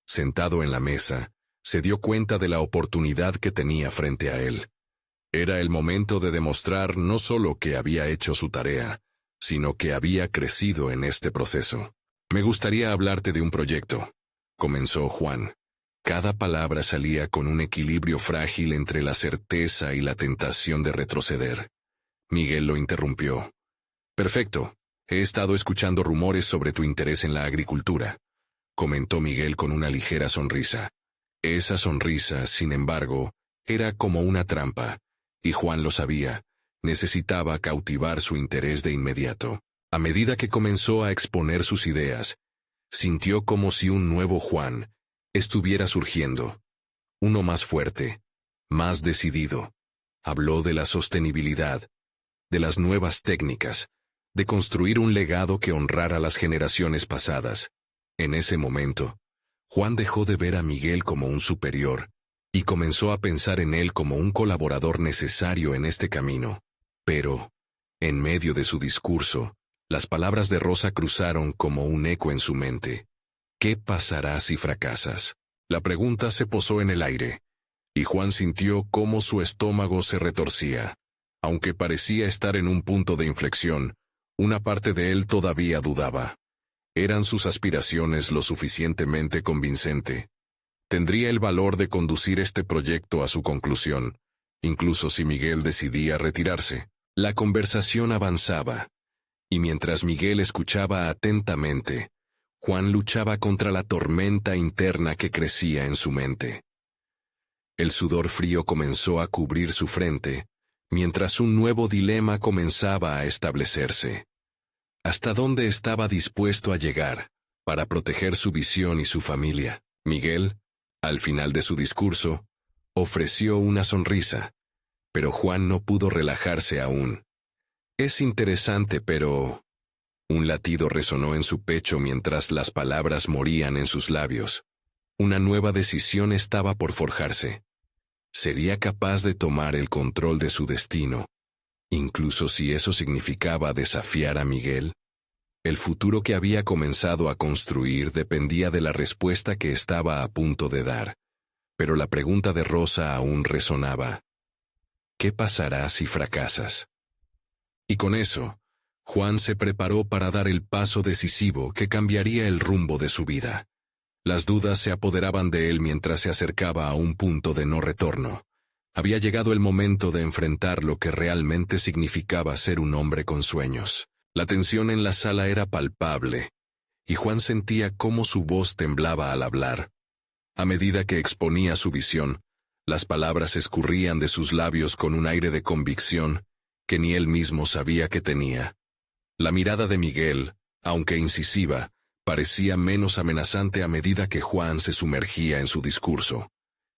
Sentado en la mesa, se dio cuenta de la oportunidad que tenía frente a él. Era el momento de demostrar no solo que había hecho su tarea, sino que había crecido en este proceso. «Me gustaría hablarte de un proyecto», comenzó Juan. Cada palabra salía con un equilibrio frágil entre la certeza y la tentación de retroceder. Miguel lo interrumpió. «Perfecto. He estado escuchando rumores sobre tu interés en la agricultura», comentó Miguel con una ligera sonrisa. Esa sonrisa, sin embargo, era como una trampa, y Juan lo sabía. Necesitaba cautivar su interés de inmediato. A medida que comenzó a exponer sus ideas, sintió como si un nuevo Juan estuviera surgiendo. Uno más fuerte, más decidido. Habló de la sostenibilidad, de las nuevas técnicas, de construir un legado que honrara a las generaciones pasadas. En ese momento, Juan dejó de ver a Miguel como un superior y comenzó a pensar en él como un colaborador necesario en este camino. Pero, en medio de su discurso, las palabras de Rosa cruzaron como un eco en su mente. ¿Qué pasará si fracasas? La pregunta se posó en el aire, y Juan sintió cómo su estómago se retorcía. Aunque parecía estar en un punto de inflexión, una parte de él todavía dudaba. ¿Eran sus aspiraciones lo suficientemente convincente? ¿Tendría el valor de conducir este proyecto a su conclusión, incluso si Miguel decidía retirarse? La conversación avanzaba, y mientras Miguel escuchaba atentamente, Juan luchaba contra la tormenta interna que crecía en su mente. El sudor frío comenzó a cubrir su frente, mientras un nuevo dilema comenzaba a establecerse. ¿Hasta dónde estaba dispuesto a llegar para proteger su visión y su familia? Miguel, al final de su discurso, ofreció una sonrisa, pero Juan no pudo relajarse aún. Es interesante, pero... Un latido resonó en su pecho mientras las palabras morían en sus labios. Una nueva decisión estaba por forjarse. Sería capaz de tomar el control de su destino, incluso si eso significaba desafiar a Miguel. El futuro que había comenzado a construir dependía de la respuesta que estaba a punto de dar. Pero la pregunta de Rosa aún resonaba. ¿Qué pasará si fracasas? Y con eso, Juan se preparó para dar el paso decisivo que cambiaría el rumbo de su vida. Las dudas se apoderaban de él mientras se acercaba a un punto de no retorno. Había llegado el momento de enfrentar lo que realmente significaba ser un hombre con sueños. La tensión en la sala era palpable, y Juan sentía cómo su voz temblaba al hablar. A medida que exponía su visión, las palabras escurrían de sus labios con un aire de convicción que ni él mismo sabía que tenía. La mirada de Miguel, aunque incisiva, parecía menos amenazante a medida que Juan se sumergía en su discurso,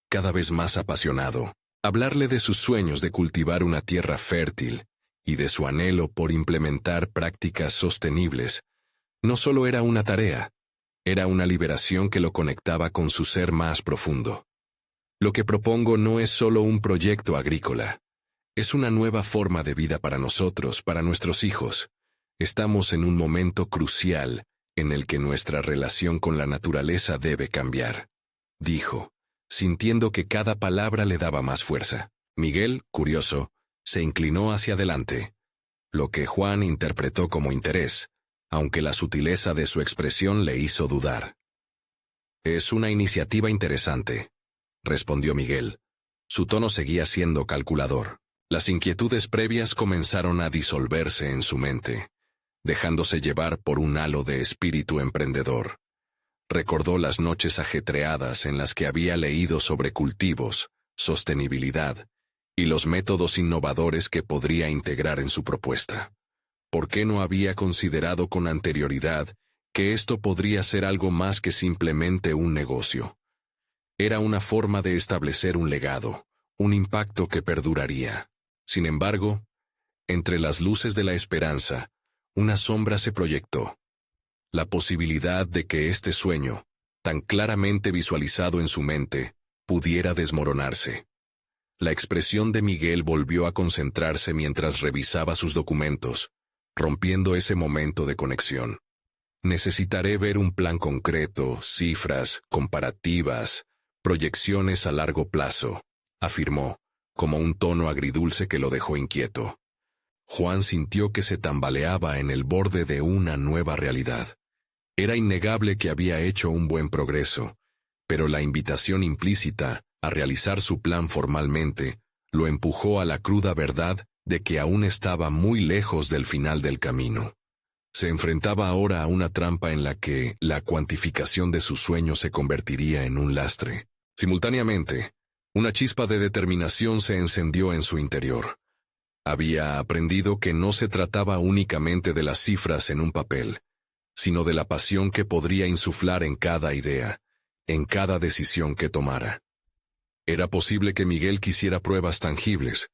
cada vez más apasionado. Hablarle de sus sueños de cultivar una tierra fértil y de su anhelo por implementar prácticas sostenibles, no solo era una tarea, era una liberación que lo conectaba con su ser más profundo. Lo que propongo no es solo un proyecto agrícola, es una nueva forma de vida para nosotros, para nuestros hijos. Estamos en un momento crucial en el que nuestra relación con la naturaleza debe cambiar, dijo, sintiendo que cada palabra le daba más fuerza. Miguel, curioso, se inclinó hacia adelante, lo que Juan interpretó como interés, aunque la sutileza de su expresión le hizo dudar. Es una iniciativa interesante, respondió Miguel. Su tono seguía siendo calculador. Las inquietudes previas comenzaron a disolverse en su mente, dejándose llevar por un halo de espíritu emprendedor. Recordó las noches ajetreadas en las que había leído sobre cultivos, sostenibilidad y los métodos innovadores que podría integrar en su propuesta. ¿Por qué no había considerado con anterioridad que esto podría ser algo más que simplemente un negocio? Era una forma de establecer un legado, un impacto que perduraría. Sin embargo, entre las luces de la esperanza, una sombra se proyectó. La posibilidad de que este sueño, tan claramente visualizado en su mente, pudiera desmoronarse. La expresión de Miguel volvió a concentrarse mientras revisaba sus documentos, rompiendo ese momento de conexión. Necesitaré ver un plan concreto, cifras, comparativas, proyecciones a largo plazo, afirmó, como un tono agridulce que lo dejó inquieto. Juan sintió que se tambaleaba en el borde de una nueva realidad. Era innegable que había hecho un buen progreso, pero la invitación implícita a realizar su plan formalmente lo empujó a la cruda verdad de que aún estaba muy lejos del final del camino. Se enfrentaba ahora a una trampa en la que la cuantificación de sus sueños se convertiría en un lastre. Simultáneamente, una chispa de determinación se encendió en su interior. Había aprendido que no se trataba únicamente de las cifras en un papel, sino de la pasión que podría insuflar en cada idea, en cada decisión que tomara. Era posible que Miguel quisiera pruebas tangibles,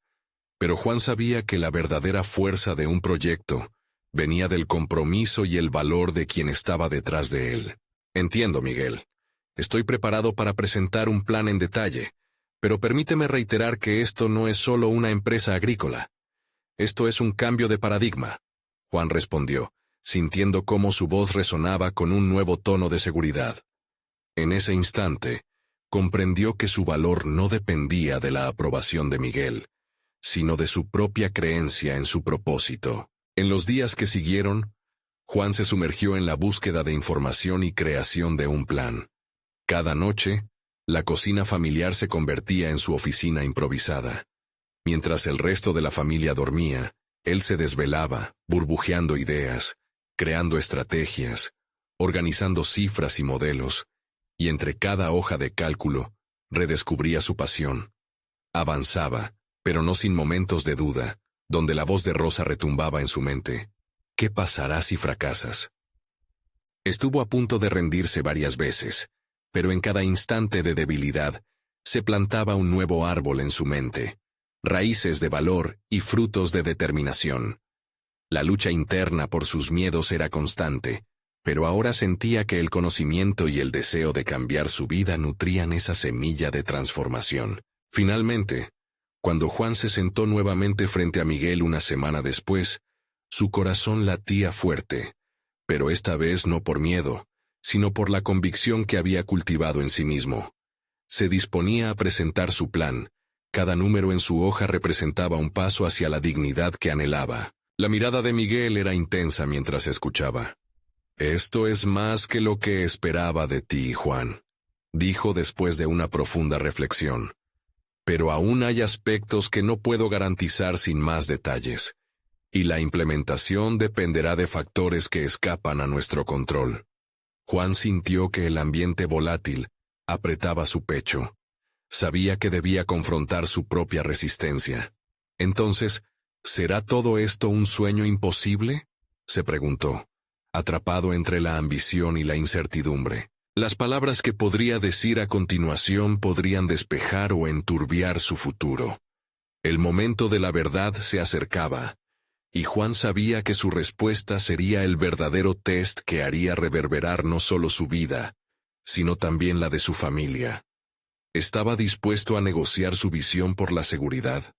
pero Juan sabía que la verdadera fuerza de un proyecto venía del compromiso y el valor de quien estaba detrás de él. Entiendo, Miguel. Estoy preparado para presentar un plan en detalle, Pero permíteme reiterar que esto no es solo una empresa agrícola. Esto es un cambio de paradigma. Juan respondió, sintiendo cómo su voz resonaba con un nuevo tono de seguridad. En ese instante, comprendió que su valor no dependía de la aprobación de Miguel, sino de su propia creencia en su propósito. En los días que siguieron, Juan se sumergió en la búsqueda de información y creación de un plan. Cada noche, la cocina familiar se convertía en su oficina improvisada. Mientras el resto de la familia dormía, él se desvelaba, burbujeando ideas, creando estrategias, organizando cifras y modelos, y entre cada hoja de cálculo, redescubría su pasión. Avanzaba, pero no sin momentos de duda, donde la voz de Rosa retumbaba en su mente. ¿Qué pasará si fracasas? Estuvo a punto de rendirse varias veces, pero en cada instante de debilidad, se plantaba un nuevo árbol en su mente, raíces de valor y frutos de determinación. La lucha interna por sus miedos era constante, pero ahora sentía que el conocimiento y el deseo de cambiar su vida nutrían esa semilla de transformación. Finalmente, cuando Juan se sentó nuevamente frente a Miguel una semana después, su corazón latía fuerte, pero esta vez no por miedo, sino por la convicción que había cultivado en sí mismo. Se disponía a presentar su plan. Cada número en su hoja representaba un paso hacia la dignidad que anhelaba. La mirada de Miguel era intensa mientras escuchaba. «Esto es más que lo que esperaba de ti, Juan», dijo después de una profunda reflexión. «Pero aún hay aspectos que no puedo garantizar sin más detalles, y la implementación dependerá de factores que escapan a nuestro control». Juan sintió que el ambiente volátil apretaba su pecho. Sabía que debía confrontar su propia resistencia. Entonces, ¿será todo esto un sueño imposible?, se preguntó, atrapado entre la ambición y la incertidumbre. Las palabras que podría decir a continuación podrían despejar o enturbiar su futuro. El momento de la verdad se acercaba, y Juan sabía que su respuesta sería el verdadero test que haría reverberar no solo su vida, sino también la de su familia. ¿Estaba dispuesto a negociar su visión por la seguridad?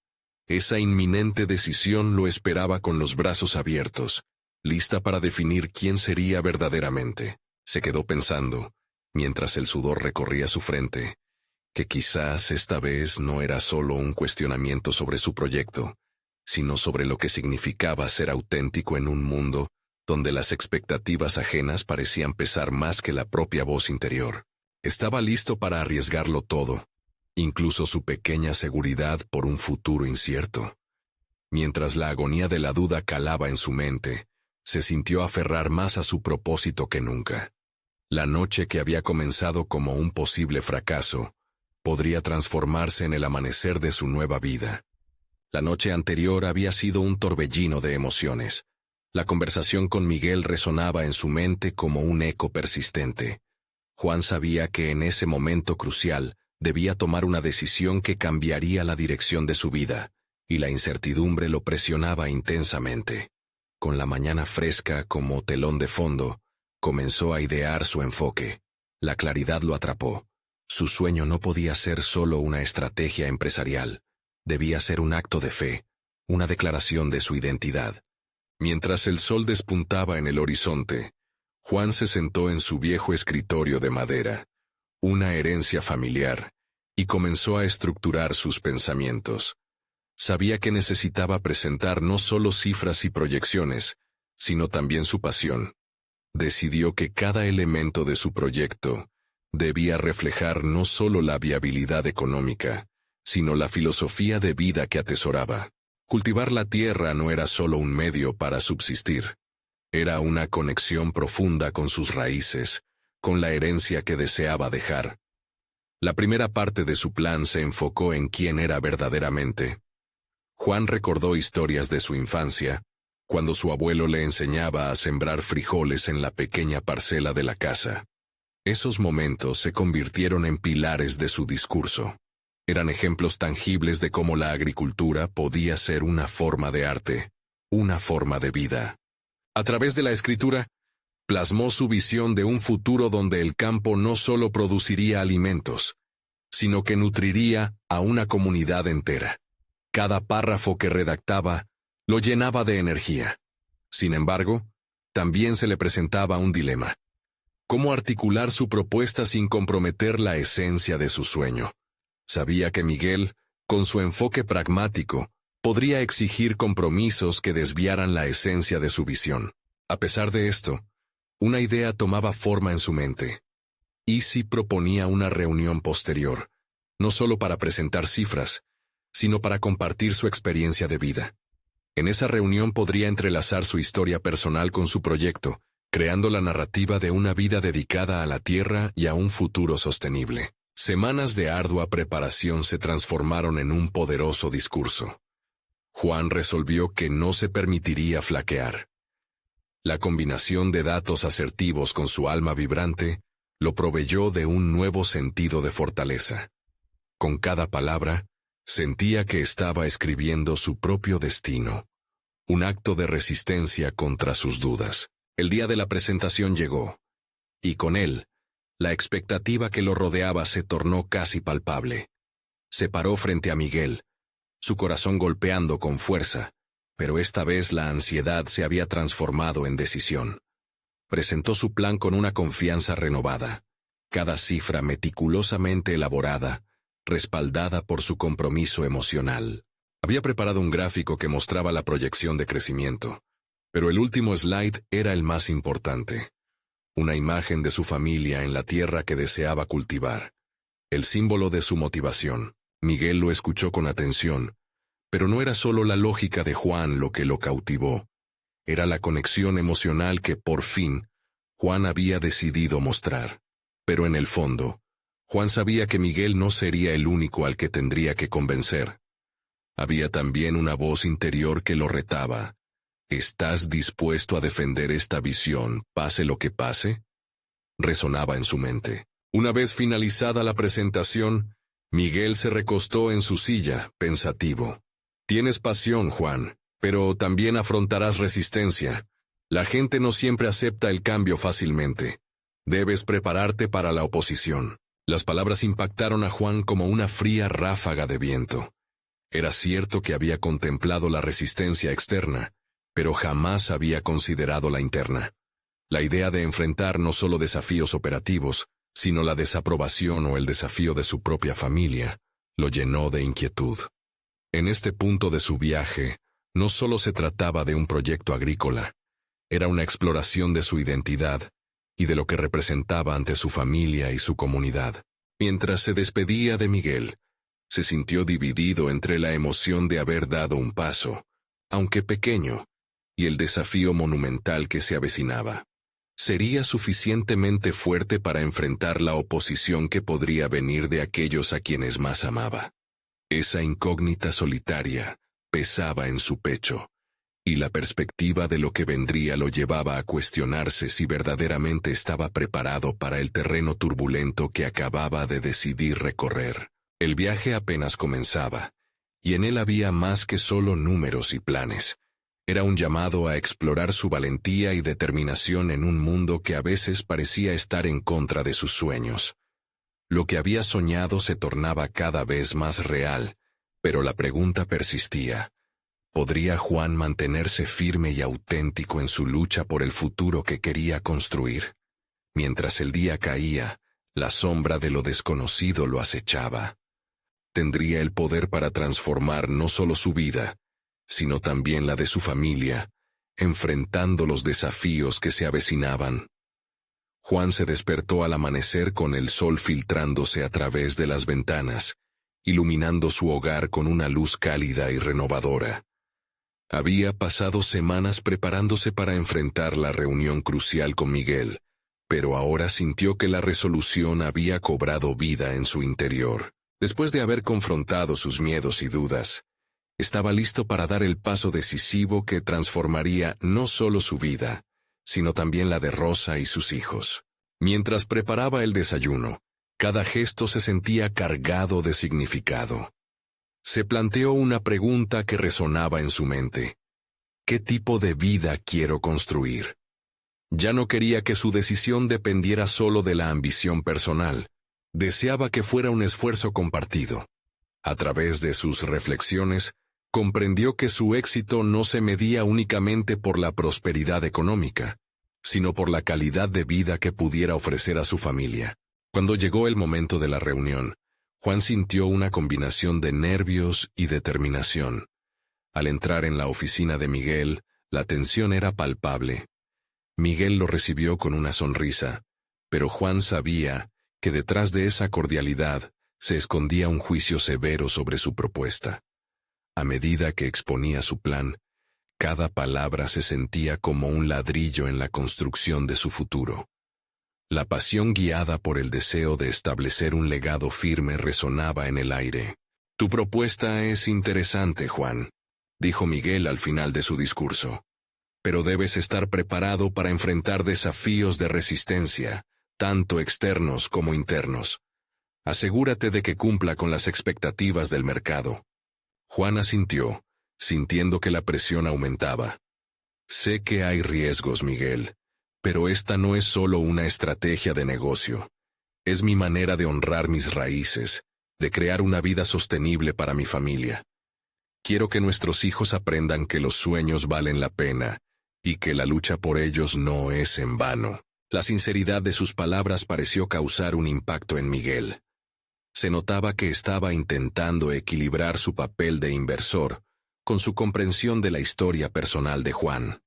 Esa inminente decisión lo esperaba con los brazos abiertos, lista para definir quién sería verdaderamente. Se quedó pensando, mientras el sudor recorría su frente, que quizás esta vez no era solo un cuestionamiento sobre su proyecto, sino sobre lo que significaba ser auténtico en un mundo donde las expectativas ajenas parecían pesar más que la propia voz interior. Estaba listo para arriesgarlo todo, incluso su pequeña seguridad por un futuro incierto. Mientras la agonía de la duda calaba en su mente, se sintió aferrar más a su propósito que nunca. La noche que había comenzado como un posible fracaso, podría transformarse en el amanecer de su nueva vida. La noche anterior había sido un torbellino de emociones. La conversación con Miguel resonaba en su mente como un eco persistente. Juan sabía que en ese momento crucial debía tomar una decisión que cambiaría la dirección de su vida, y la incertidumbre lo presionaba intensamente. Con la mañana fresca como telón de fondo, comenzó a idear su enfoque. La claridad lo atrapó. Su sueño no podía ser solo una estrategia empresarial. Debía ser un acto de fe, una declaración de su identidad. Mientras el sol despuntaba en el horizonte, Juan se sentó en su viejo escritorio de madera, una herencia familiar, y comenzó a estructurar sus pensamientos. Sabía que necesitaba presentar no solo cifras y proyecciones, sino también su pasión. Decidió que cada elemento de su proyecto debía reflejar no solo la viabilidad económica, sino la filosofía de vida que atesoraba. Cultivar la tierra no era solo un medio para subsistir. Era una conexión profunda con sus raíces, con la herencia que deseaba dejar. La primera parte de su plan se enfocó en quién era verdaderamente. Juan recordó historias de su infancia, cuando su abuelo le enseñaba a sembrar frijoles en la pequeña parcela de la casa. Esos momentos se convirtieron en pilares de su discurso. Eran ejemplos tangibles de cómo la agricultura podía ser una forma de arte, una forma de vida. A través de la escritura, plasmó su visión de un futuro donde el campo no solo produciría alimentos, sino que nutriría a una comunidad entera. Cada párrafo que redactaba lo llenaba de energía. Sin embargo, también se le presentaba un dilema. ¿Cómo articular su propuesta sin comprometer la esencia de su sueño? Sabía que Miguel, con su enfoque pragmático, podría exigir compromisos que desviaran la esencia de su visión. A pesar de esto, una idea tomaba forma en su mente. Easy proponía una reunión posterior, no solo para presentar cifras, sino para compartir su experiencia de vida. En esa reunión podría entrelazar su historia personal con su proyecto, creando la narrativa de una vida dedicada a la tierra y a un futuro sostenible. Semanas de ardua preparación se transformaron en un poderoso discurso. Juan resolvió que no se permitiría flaquear. La combinación de datos asertivos con su alma vibrante lo proveyó de un nuevo sentido de fortaleza. Con cada palabra, sentía que estaba escribiendo su propio destino, un acto de resistencia contra sus dudas. El día de la presentación llegó, y con él, la expectativa que lo rodeaba se tornó casi palpable. Se paró frente a Miguel, su corazón golpeando con fuerza, pero esta vez la ansiedad se había transformado en decisión. Presentó su plan con una confianza renovada, cada cifra meticulosamente elaborada, respaldada por su compromiso emocional. Había preparado un gráfico que mostraba la proyección de crecimiento, pero el último slide era el más importante. Una imagen de su familia en la tierra que deseaba cultivar, el símbolo de su motivación. Miguel lo escuchó con atención, pero no era solo la lógica de Juan lo que lo cautivó. Era la conexión emocional que, por fin, Juan había decidido mostrar. Pero en el fondo, Juan sabía que Miguel no sería el único al que tendría que convencer. Había también una voz interior que lo retaba. ¿Estás dispuesto a defender esta visión, pase lo que pase? Resonaba en su mente. Una vez finalizada la presentación, Miguel se recostó en su silla, pensativo. Tienes pasión, Juan, pero también afrontarás resistencia. La gente no siempre acepta el cambio fácilmente. Debes prepararte para la oposición. Las palabras impactaron a Juan como una fría ráfaga de viento. Era cierto que había contemplado la resistencia externa, pero jamás había considerado la interna. La idea de enfrentar no solo desafíos operativos, sino la desaprobación o el desafío de su propia familia, lo llenó de inquietud. En este punto de su viaje, no solo se trataba de un proyecto agrícola, era una exploración de su identidad y de lo que representaba ante su familia y su comunidad. Mientras se despedía de Miguel, se sintió dividido entre la emoción de haber dado un paso, aunque pequeño, y el desafío monumental que se avecinaba. ¿Sería suficientemente fuerte para enfrentar la oposición que podría venir de aquellos a quienes más amaba? Esa incógnita solitaria pesaba en su pecho, y la perspectiva de lo que vendría lo llevaba a cuestionarse si verdaderamente estaba preparado para el terreno turbulento que acababa de decidir recorrer. El viaje apenas comenzaba, y en él había más que solo números y planes. Era un llamado a explorar su valentía y determinación en un mundo que a veces parecía estar en contra de sus sueños. Lo que había soñado se tornaba cada vez más real, pero la pregunta persistía. ¿Podría Juan mantenerse firme y auténtico en su lucha por el futuro que quería construir? Mientras el día caía, la sombra de lo desconocido lo acechaba. Tendría el poder para transformar no solo su vida, sino también la de su familia, enfrentando los desafíos que se avecinaban. Juan se despertó al amanecer con el sol filtrándose a través de las ventanas, iluminando su hogar con una luz cálida y renovadora. Había pasado semanas preparándose para enfrentar la reunión crucial con Miguel, pero ahora sintió que la resolución había cobrado vida en su interior. Después de haber confrontado sus miedos y dudas, estaba listo para dar el paso decisivo que transformaría no solo su vida, sino también la de Rosa y sus hijos. Mientras preparaba el desayuno, cada gesto se sentía cargado de significado. Se planteó una pregunta que resonaba en su mente. ¿Qué tipo de vida quiero construir? Ya no quería que su decisión dependiera solo de la ambición personal, Deseaba que fuera un esfuerzo compartido. A través de sus reflexiones, comprendió que su éxito no se medía únicamente por la prosperidad económica, sino por la calidad de vida que pudiera ofrecer a su familia. Cuando llegó el momento de la reunión, Juan sintió una combinación de nervios y determinación. Al entrar en la oficina de Miguel, la tensión era palpable. Miguel lo recibió con una sonrisa, pero Juan sabía que detrás de esa cordialidad se escondía un juicio severo sobre su propuesta. A medida que exponía su plan, cada palabra se sentía como un ladrillo en la construcción de su futuro. La pasión guiada por el deseo de establecer un legado firme resonaba en el aire. «Tu propuesta es interesante, Juan», dijo Miguel al final de su discurso. «Pero debes estar preparado para enfrentar desafíos de resistencia, tanto externos como internos. Asegúrate de que cumpla con las expectativas del mercado». Juan asintió, sintiendo que la presión aumentaba. «Sé que hay riesgos, Miguel, pero esta no es solo una estrategia de negocio. Es mi manera de honrar mis raíces, de crear una vida sostenible para mi familia. Quiero que nuestros hijos aprendan que los sueños valen la pena y que la lucha por ellos no es en vano». La sinceridad de sus palabras pareció causar un impacto en Miguel. Se notaba que estaba intentando equilibrar su papel de inversor con su comprensión de la historia personal de Juan.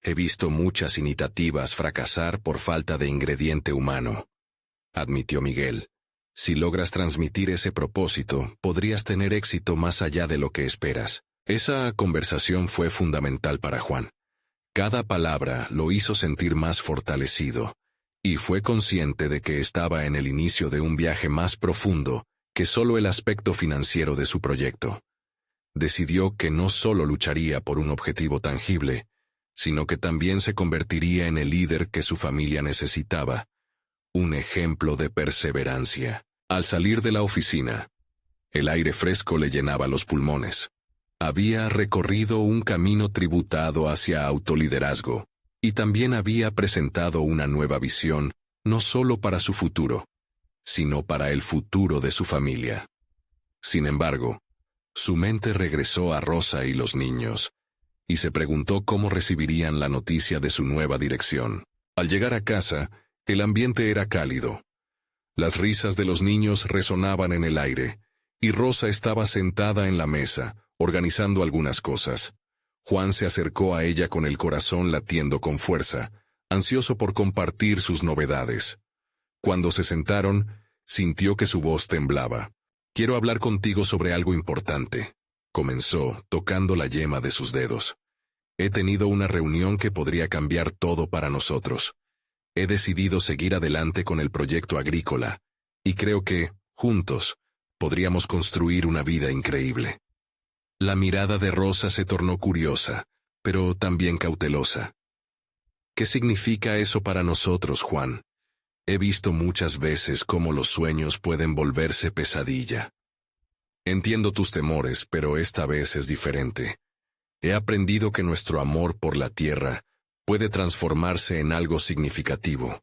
«He visto muchas iniciativas fracasar por falta de ingrediente humano», admitió Miguel. «Si logras transmitir ese propósito, podrías tener éxito más allá de lo que esperas». Esa conversación fue fundamental para Juan. Cada palabra lo hizo sentir más fortalecido, y fue consciente de que estaba en el inicio de un viaje más profundo que solo el aspecto financiero de su proyecto. Decidió que no solo lucharía por un objetivo tangible, sino que también se convertiría en el líder que su familia necesitaba, un ejemplo de perseverancia. Al salir de la oficina, el aire fresco le llenaba los pulmones. Había recorrido un camino tributado hacia autoliderazgo, y también había presentado una nueva visión, no solo para su futuro, sino para el futuro de su familia. Sin embargo, su mente regresó a Rosa y los niños, y se preguntó cómo recibirían la noticia de su nueva dirección. Al llegar a casa, el ambiente era cálido. Las risas de los niños resonaban en el aire, y Rosa estaba sentada en la mesa, organizando algunas cosas. Juan se acercó a ella con el corazón latiendo con fuerza, ansioso por compartir sus novedades. Cuando se sentaron, sintió que su voz temblaba. «Quiero hablar contigo sobre algo importante», comenzó, tocando la yema de sus dedos. «He tenido una reunión que podría cambiar todo para nosotros. He decidido seguir adelante con el proyecto agrícola, y creo que, juntos, podríamos construir una vida increíble». La mirada de Rosa se tornó curiosa, pero también cautelosa. «¿Qué significa eso para nosotros, Juan? He visto muchas veces cómo los sueños pueden volverse pesadilla. Entiendo tus temores, pero esta vez es diferente. He aprendido que nuestro amor por la tierra puede transformarse en algo significativo.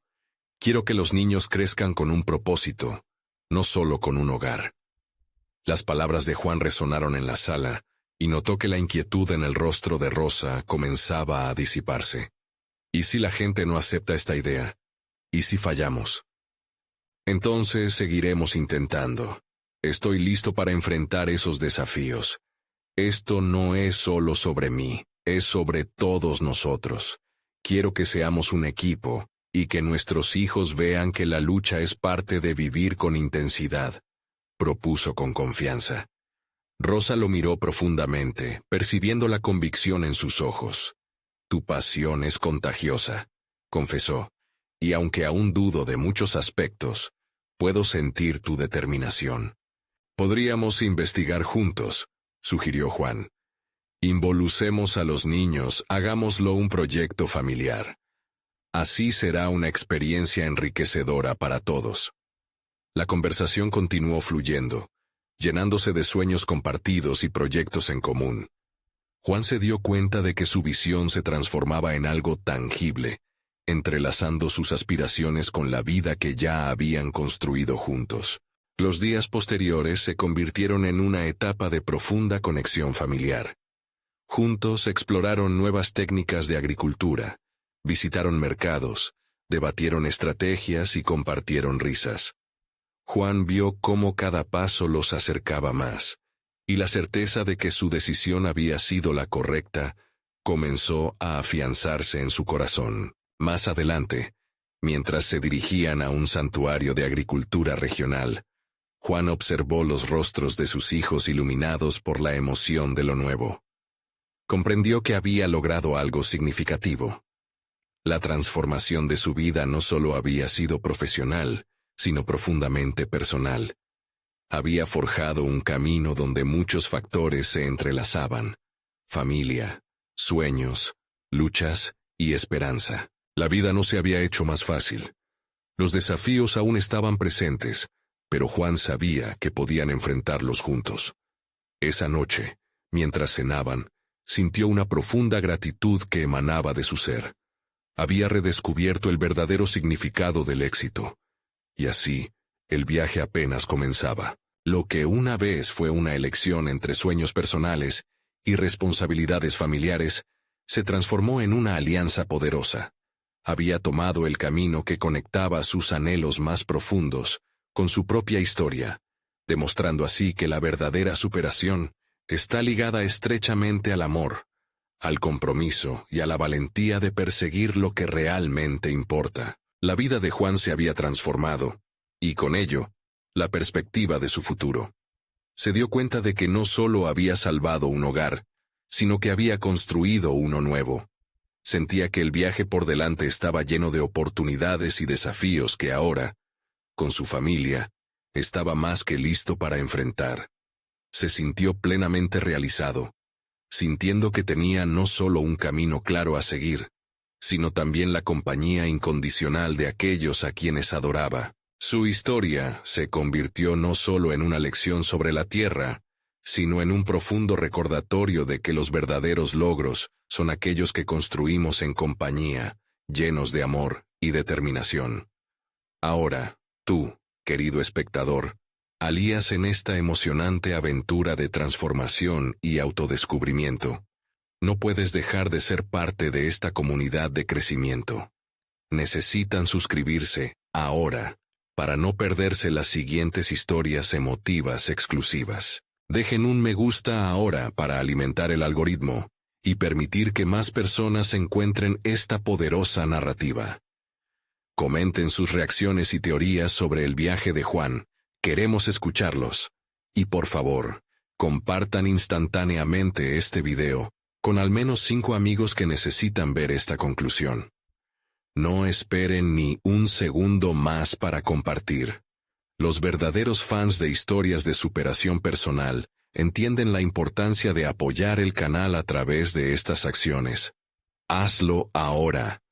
Quiero que los niños crezcan con un propósito, no solo con un hogar». Las palabras de Juan resonaron en la sala, y notó que la inquietud en el rostro de Rosa comenzaba a disiparse. ¿Y si la gente no acepta esta idea? ¿Y si fallamos? Entonces seguiremos intentando. Estoy listo para enfrentar esos desafíos. Esto no es solo sobre mí, es sobre todos nosotros. Quiero que seamos un equipo, y que nuestros hijos vean que la lucha es parte de vivir con intensidad, propuso con confianza. Rosa lo miró profundamente, percibiendo la convicción en sus ojos. «Tu pasión es contagiosa», confesó, «y aunque aún dudo de muchos aspectos, puedo sentir tu determinación». «Podríamos investigar juntos», sugirió Juan. «Involucremos a los niños, hagámoslo un proyecto familiar. Así será una experiencia enriquecedora para todos». La conversación continuó fluyendo, llenándose de sueños compartidos y proyectos en común. Juan se dio cuenta de que su visión se transformaba en algo tangible, entrelazando sus aspiraciones con la vida que ya habían construido juntos. Los días posteriores se convirtieron en una etapa de profunda conexión familiar. Juntos exploraron nuevas técnicas de agricultura, visitaron mercados, debatieron estrategias y compartieron risas. Juan vio cómo cada paso los acercaba más, y la certeza de que su decisión había sido la correcta comenzó a afianzarse en su corazón. Más adelante, mientras se dirigían a un santuario de agricultura regional, Juan observó los rostros de sus hijos iluminados por la emoción de lo nuevo. Comprendió que había logrado algo significativo. La transformación de su vida no solo había sido profesional, sino profundamente personal. Había forjado un camino donde muchos factores se entrelazaban: familia, sueños, luchas y esperanza. La vida no se había hecho más fácil. Los desafíos aún estaban presentes, pero Juan sabía que podían enfrentarlos juntos. Esa noche, mientras cenaban, sintió una profunda gratitud que emanaba de su ser. Había redescubierto el verdadero significado del éxito. Y así, el viaje apenas comenzaba. Lo que una vez fue una elección entre sueños personales y responsabilidades familiares, se transformó en una alianza poderosa. Había tomado el camino que conectaba sus anhelos más profundos con su propia historia, demostrando así que la verdadera superación está ligada estrechamente al amor, al compromiso y a la valentía de perseguir lo que realmente importa. La vida de Juan se había transformado, y con ello, la perspectiva de su futuro. Se dio cuenta de que no solo había salvado un hogar, sino que había construido uno nuevo. Sentía que el viaje por delante estaba lleno de oportunidades y desafíos que ahora, con su familia, estaba más que listo para enfrentar. Se sintió plenamente realizado, sintiendo que tenía no solo un camino claro a seguir, sino también la compañía incondicional de aquellos a quienes adoraba. Su historia se convirtió no solo en una lección sobre la tierra, sino en un profundo recordatorio de que los verdaderos logros son aquellos que construimos en compañía, llenos de amor y determinación. Ahora, tú, querido espectador, alías en esta emocionante aventura de transformación y autodescubrimiento. No puedes dejar de ser parte de esta comunidad de crecimiento. Necesitan suscribirse, ahora, para no perderse las siguientes historias emotivas exclusivas. Dejen un me gusta ahora para alimentar el algoritmo y permitir que más personas encuentren esta poderosa narrativa. Comenten sus reacciones y teorías sobre el viaje de Juan. Queremos escucharlos. Y por favor, compartan instantáneamente este video con al menos 5 amigos que necesitan ver esta conclusión. No esperen ni un segundo más para compartir. Los verdaderos fans de historias de superación personal entienden la importancia de apoyar el canal a través de estas acciones. Hazlo ahora.